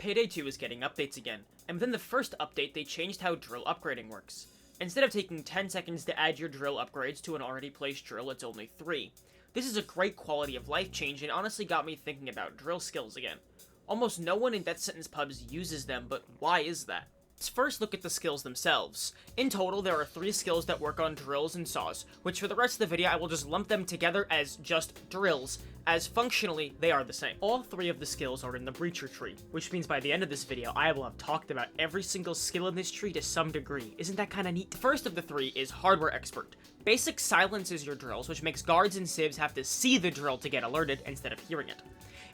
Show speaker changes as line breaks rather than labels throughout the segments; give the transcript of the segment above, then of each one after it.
Payday 2 is getting updates again, and within the first update they changed how drill upgrading works. Instead of taking 10 seconds to add your drill upgrades to an already placed drill, it's only 3. This is a great quality of life change and honestly got me thinking about drill skills again. Almost no one in Death Sentence pubs uses them, but why is that? Let's first look at the skills themselves. In total, there are 3 skills that work on drills and saws, which for the rest of the video I will just lump them together as just drills, as functionally they are the same. All 3 of the skills are in the Breacher tree, which means by the end of this video I will have talked about every single skill in this tree to some degree. Isn't that kinda neat? The first of the 3 is Hardware Expert. Basic silences your drills, which makes guards and civs have to see the drill to get alerted instead of hearing it.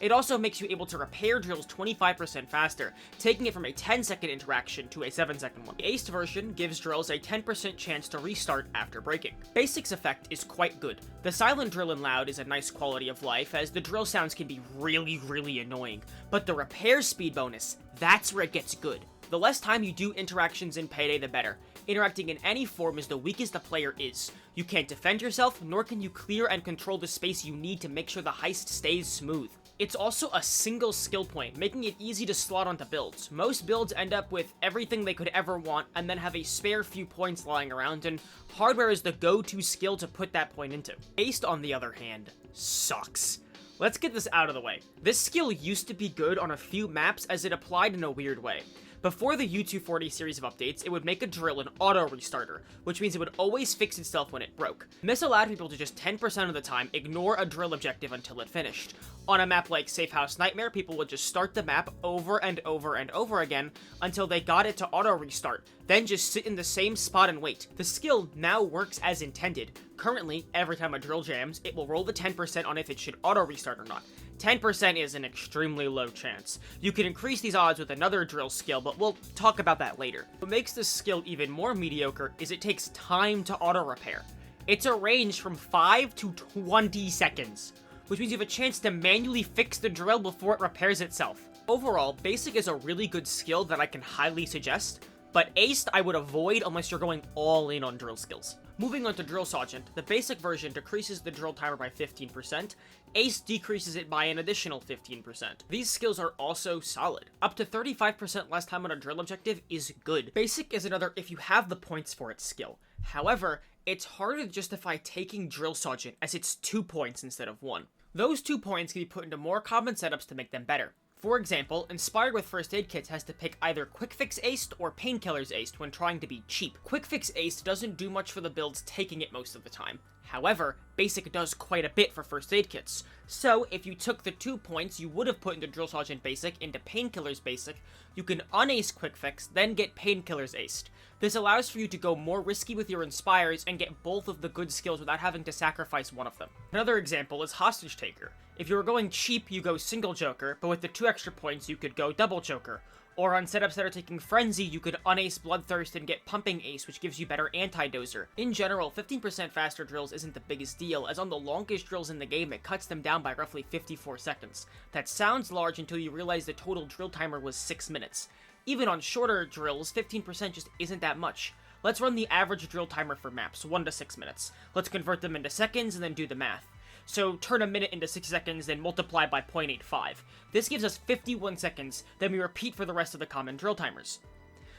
It also makes you able to repair drills 25% faster, taking it from a 10-second interaction to a 7-second one. The aced version gives drills a 10% chance to restart after breaking. Basic's effect is quite good. The silent drill in loud is a nice quality of life, as the drill sounds can be really annoying, but the repair speed bonus, that's where it gets good. The less time you do interactions in Payday, the better. Interacting in any form is the weakest the player is. You can't defend yourself, nor can you clear and control the space you need to make sure the heist stays smooth. It's also a single skill point, making it easy to slot onto builds. Most builds end up with everything they could ever want and then have a spare few points lying around, and hardware is the go-to skill to put that point into. Aced, on the other hand, sucks. Let's get this out of the way. This skill used to be good on a few maps as it applied in a weird way. Before the U240 series of updates, it would make a drill an auto-restarter, which means it would always fix itself when it broke. This allowed people to just 10% of the time ignore a drill objective until it finished. On a map like Safe House Nightmare, people would just start the map over and over again until they got it to auto-restart, then just sit in the same spot and wait. The skill now works as intended. Currently, every time a drill jams, it will roll the 10% on if it should auto-restart or not. 10% is an extremely low chance. You can increase these odds with another drill skill, but we'll talk about that later. What makes this skill even more mediocre is it takes time to auto-repair. It's a range from 5 to 20 seconds, which means you have a chance to manually fix the drill before it repairs itself. Overall, Basic is a really good skill that I can highly suggest, but Aced I would avoid unless you're going all in on drill skills. Moving on to Drill Sergeant, the basic version decreases the drill timer by 15%, Aced decreases it by an additional 15%. These skills are also solid. Up to 35% less time on a drill objective is good. Basic is another if you have the points for it skill. However, it's harder to justify taking Drill Sergeant as it's 2 points instead of 1. Those 2 points can be put into more common setups to make them better. For example, Inspired with First Aid Kits has to pick either Quick Fix Aced or Painkillers Aced when trying to be cheap. Quick Fix Aced doesn't do much for the builds taking it most of the time. However, Basic does quite a bit for First Aid Kits. So, if you took the 2 points you would have put into Drill Sergeant Basic into Painkillers Basic, you can unace Quick Fix, then get Painkillers Aced. This allows for you to go more risky with your Inspires and get both of the good skills without having to sacrifice one of them. Another example is Hostage Taker. If you were going cheap, you go single Joker, but with the 2 extra points you could go double Joker. Or on setups that are taking Frenzy, you could unace Bloodthirst and get Pumping Ace, which gives you better anti-dozer. In general, 15% faster drills isn't the biggest deal, as on the longest drills in the game, it cuts them down by roughly 54 seconds. That sounds large until you realize the total drill timer was 6 minutes. Even on shorter drills, 15% just isn't that much. Let's run the average drill timer for maps, 1 to 6 minutes. Let's convert them into seconds and then do the math. So turn a minute into 6 seconds, then multiply by 0.85. This gives us 51 seconds, then we repeat for the rest of the common drill timers.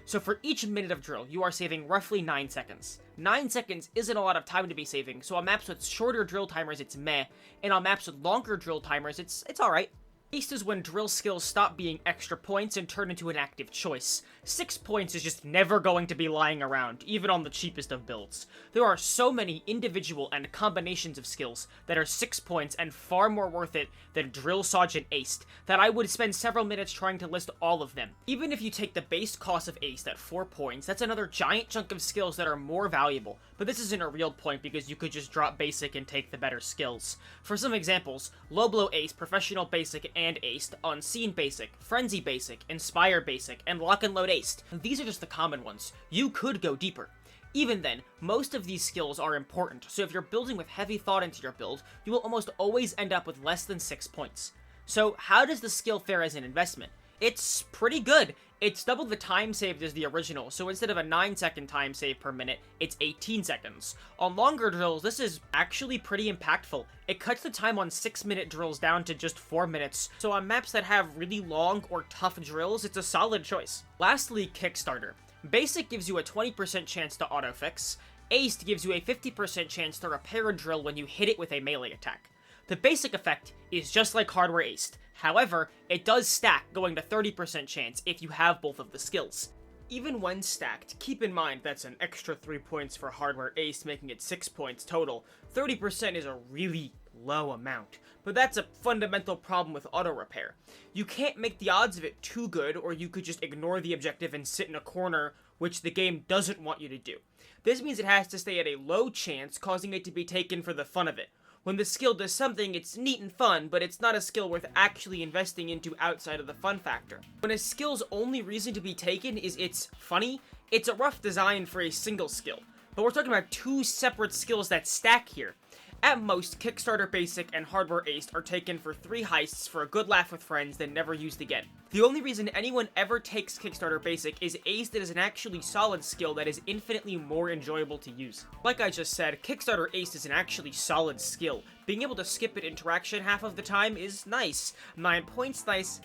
So for each minute of drill, you are saving roughly 9 seconds. 9 seconds isn't a lot of time to be saving, so on maps with shorter drill timers it's meh, and on maps with longer drill timers it's alright. Aced is when drill skills stop being extra points and turn into an active choice. 6 points is just never going to be lying around, even on the cheapest of builds. There are so many individual and combinations of skills that are 6 points and far more worth it than Drill Sergeant Aced that I would spend several minutes trying to list all of them. Even if you take the base cost of Aced at 4 points, that's another giant chunk of skills that are more valuable, but this isn't a real point because you could just drop Basic and take the better skills. For some examples, Low Blow Ace, Professional Basic, and Aced, Unseen Basic, Frenzy Basic, Inspire Basic, and Lock and Load Aced. These are just the common ones. You could go deeper. Even then, most of these skills are important, so if you're building with heavy thought into your build, you will almost always end up with less than 6 points. So how does the skill fare as an investment? It's pretty good. It's double the time saved as the original, so instead of a 9-second time save per minute, it's 18 seconds. On longer drills, this is actually pretty impactful. It cuts the time on 6-minute drills down to just 4 minutes, so on maps that have really long or tough drills, it's a solid choice. Lastly, Kickstarter. Basic gives you a 20% chance to autofix. Aced gives you a 50% chance to repair a drill when you hit it with a melee attack. The basic effect is just like hardware aced. However, it does stack, going to 30% chance if you have both of the skills. Even when stacked, keep in mind that's an extra 3 points for hardware aced, making it 6 points total. 30% is a really low amount, but that's a fundamental problem with auto repair. You can't make the odds of it too good, or you could just ignore the objective and sit in a corner, which the game doesn't want you to do. This means it has to stay at a low chance, causing it to be taken for the fun of it. When the skill does something, it's neat and fun, but it's not a skill worth actually investing into outside of the fun factor. When a skill's only reason to be taken is it's funny, it's a rough design for a single skill. But we're talking about 2 separate skills that stack here. At most, Kickstarter Basic and Hardware Aced are taken for 3 heists for a good laugh with friends, then never used again. The only reason anyone ever takes Kickstarter Basic is Aced is an actually solid skill that is infinitely more enjoyable to use. Like I just said, Kickstarter Aced is an actually solid skill. Being able to skip an interaction half of the time is nice. 9 points, nice,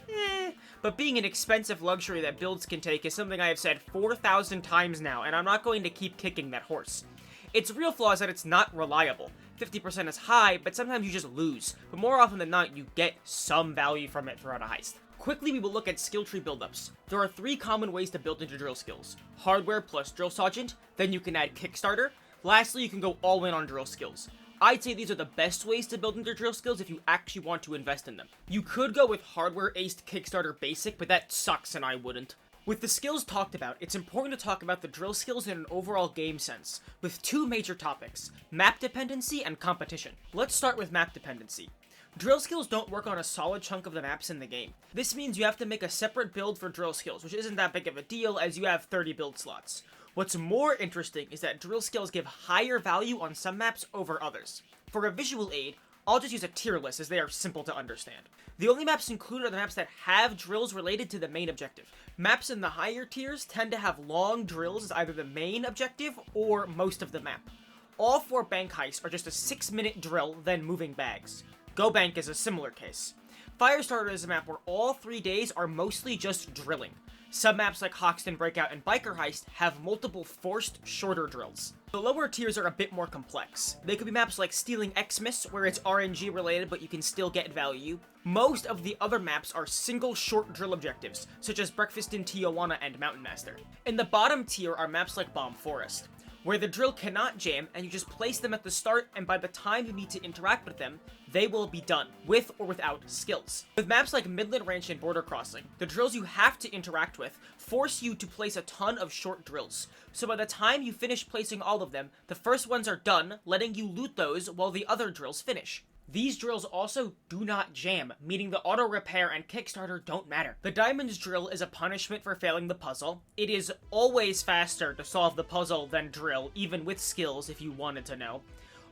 but being an expensive luxury that builds can take is something I have said 4,000 times now, and I'm not going to keep kicking that horse. Its real flaw is that it's not reliable. 50% is high, but sometimes you just lose. But more often than not, you get some value from it throughout a heist. Quickly, we will look at skill tree buildups. There are 3 common ways to build into drill skills. Hardware plus drill sergeant, then you can add Kickstarter. Lastly, you can go all in on drill skills. I'd say these are the best ways to build into drill skills if you actually want to invest in them. You could go with hardware aced Kickstarter basic, but that sucks and I wouldn't. With the skills talked about, it's important to talk about the drill skills in an overall game sense, with 2 major topics, map dependency and competition. Let's start with map dependency. Drill skills don't work on a solid chunk of the maps in the game. This means you have to make a separate build for drill skills, which isn't that big of a deal as you have 30 build slots. What's more interesting is that drill skills give higher value on some maps over others. For a visual aid, I'll just use a tier list as they are simple to understand. The only maps included are the maps that have drills related to the main objective. Maps in the higher tiers tend to have long drills as either the main objective or most of the map. All 4 bank heists are just a 6-minute drill, then moving bags. Go Bank is a similar case. Firestarter is a map where all 3 days are mostly just drilling. Some maps like Hoxton Breakout and Biker Heist have multiple forced, shorter drills. The lower tiers are a bit more complex. They could be maps like Stealing Xmas, where it's RNG related but you can still get value. Most of the other maps are single short drill objectives, such as Breakfast in Tijuana and Mountain Master. In the bottom tier are maps like Bomb Forest, where the drill cannot jam and you just place them at the start, and by the time you need to interact with them, they will be done, with or without skills. With maps like Midland Ranch and Border Crossing, the drills you have to interact with force you to place a ton of short drills. So by the time you finish placing all of them, the first ones are done, letting you loot those while the other drills finish. These drills also do not jam, meaning the auto repair and Kickstarter don't matter. The Diamonds drill is a punishment for failing the puzzle. It is always faster to solve the puzzle than drill, even with skills if you wanted to know.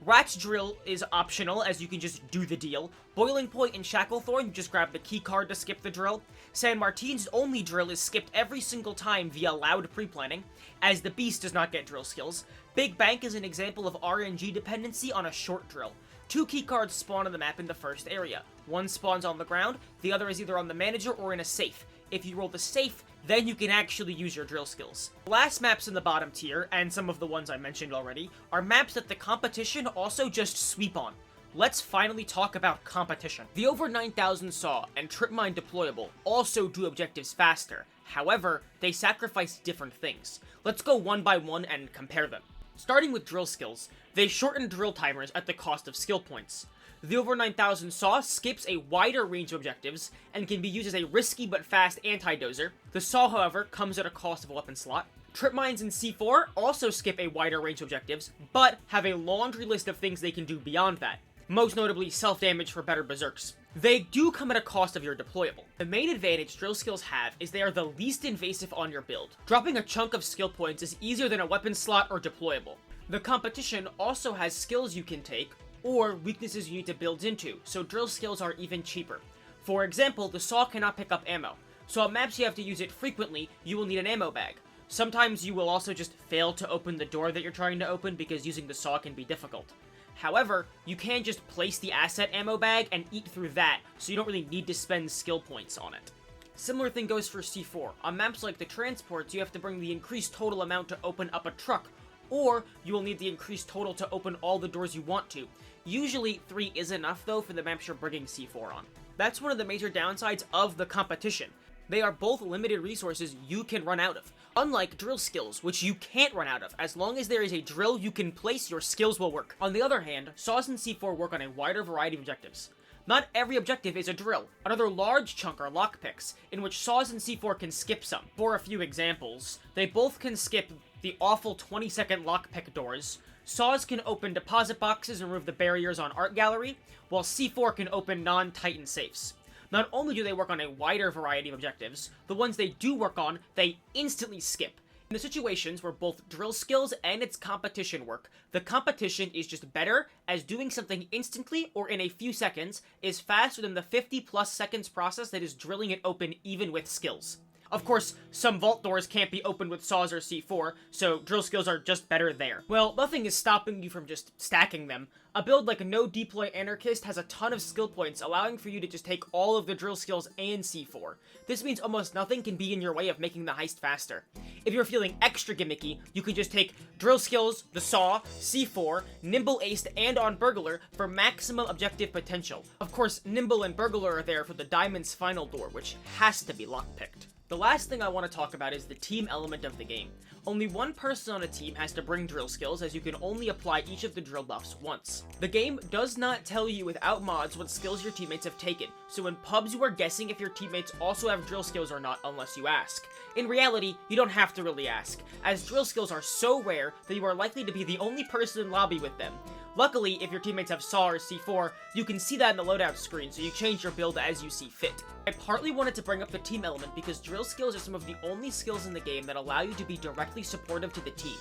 Rat's drill is optional, as you can just do the deal. Boiling Point and Shacklethorn, you just grab the key card to skip the drill. San Martin's only drill is skipped every single time via loud pre-planning, as the Beast does not get drill skills. Big Bank is an example of RNG dependency on a short drill. 2 keycards spawn on the map in the first area. One spawns on the ground, the other is either on the manager or in a safe. If you roll the safe, then you can actually use your drill skills. The last maps in the bottom tier, and some of the ones I mentioned already, are maps that the competition also just sweep on. Let's finally talk about competition. The over 9,000 Saw and Trip Mine Deployable also do objectives faster. However, they sacrifice different things. Let's go one by one and compare them. Starting with drill skills, they shorten drill timers at the cost of skill points. The over 9,000 Saw skips a wider range of objectives and can be used as a risky but fast anti-dozer. The Saw, however, comes at a cost of a weapon slot. Trip Mines and C4 also skip a wider range of objectives, but have a laundry list of things they can do beyond that, most notably self-damage for better berserks. They do come at a cost of your deployable. The main advantage drill skills have is they are the least invasive on your build. Dropping a chunk of skill points is easier than a weapon slot or deployable. The competition also has skills you can take, or weaknesses you need to build into, so drill skills are even cheaper. For example, the Saw cannot pick up ammo, so on maps you have to use it frequently, you will need an ammo bag. Sometimes you will also just fail to open the door that you're trying to open because using the saw can be difficult. However, you can just place the asset ammo bag and eat through that, so you don't really need to spend skill points on it. Similar thing goes for C4. On maps like the transports, you have to bring the increased total amount to open up a truck, or you will need the increased total to open all the doors you want to. Usually 3 is enough though for the maps you're bringing C4 on. That's one of the major downsides of the competition. They are both limited resources you can run out of. Unlike drill skills, which you can't run out of. As long as there is a drill you can place, your skills will work. On the other hand, saws and C4 work on a wider variety of objectives. Not every objective is a drill. Another large chunk are lockpicks, in which saws and C4 can skip some. For a few examples, they both can skip the awful 20-second lockpick doors. Saws can open deposit boxes and remove the barriers on art gallery, while C4 can open non-Titan safes. Not only do they work on a wider variety of objectives, the ones they do work on, they instantly skip. In the situations where both drill skills and its competition work, the competition is just better, as doing something instantly or in a few seconds is faster than the 50+ seconds process that is drilling it open even with skills. Of course, some vault doors can't be opened with saws or C4, so drill skills are just better there. Well, nothing is stopping you from just stacking them. A build like No Deploy Anarchist has a ton of skill points, allowing for you to just take all of the drill skills and C4. This means almost nothing can be in your way of making the heist faster. If you're feeling extra gimmicky, you can just take drill skills, the saw, C4, nimble aced, and on burglar for maximum objective potential. Of course, nimble and burglar are there for the diamond's final door, which has to be lockpicked. The last thing I want to talk about is the team element of the game. Only one person on a team has to bring drill skills, as you can only apply each of the drill buffs once. The game does not tell you without mods what skills your teammates have taken, so in pubs you are guessing if your teammates also have drill skills or not unless you ask. In reality, you don't have to really ask, as drill skills are so rare that you are likely to be the only person in lobby with them. Luckily, if your teammates have SAW or C4, you can see that in the loadout screen, so you change your build as you see fit. I partly wanted to bring up the team element because drill skills are some of the only skills in the game that allow you to be directly supportive to the team.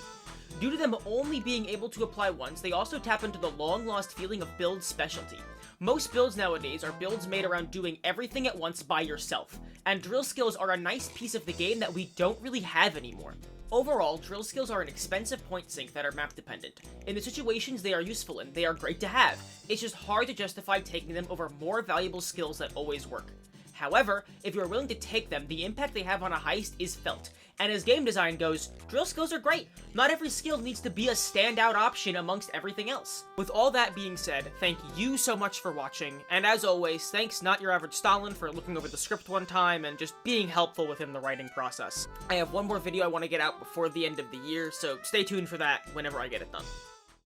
Due to them only being able to apply once, they also tap into the long-lost feeling of build specialty. Most builds nowadays are builds made around doing everything at once by yourself, and drill skills are a nice piece of the game that we don't really have anymore. Overall, drill skills are an expensive point sink that are map dependent. In the situations they are useful in, they are great to have. It's just hard to justify taking them over more valuable skills that always work. However, if you're willing to take them, the impact they have on a heist is felt. And as game design goes, drill skills are great. Not every skill needs to be a standout option amongst everything else. With all that being said, thank you so much for watching, and as always, thanks Not Your Average Stalin for looking over the script one time and just being helpful within the writing process. I have one more video I want to get out before the end of the year, so stay tuned for that whenever I get it done.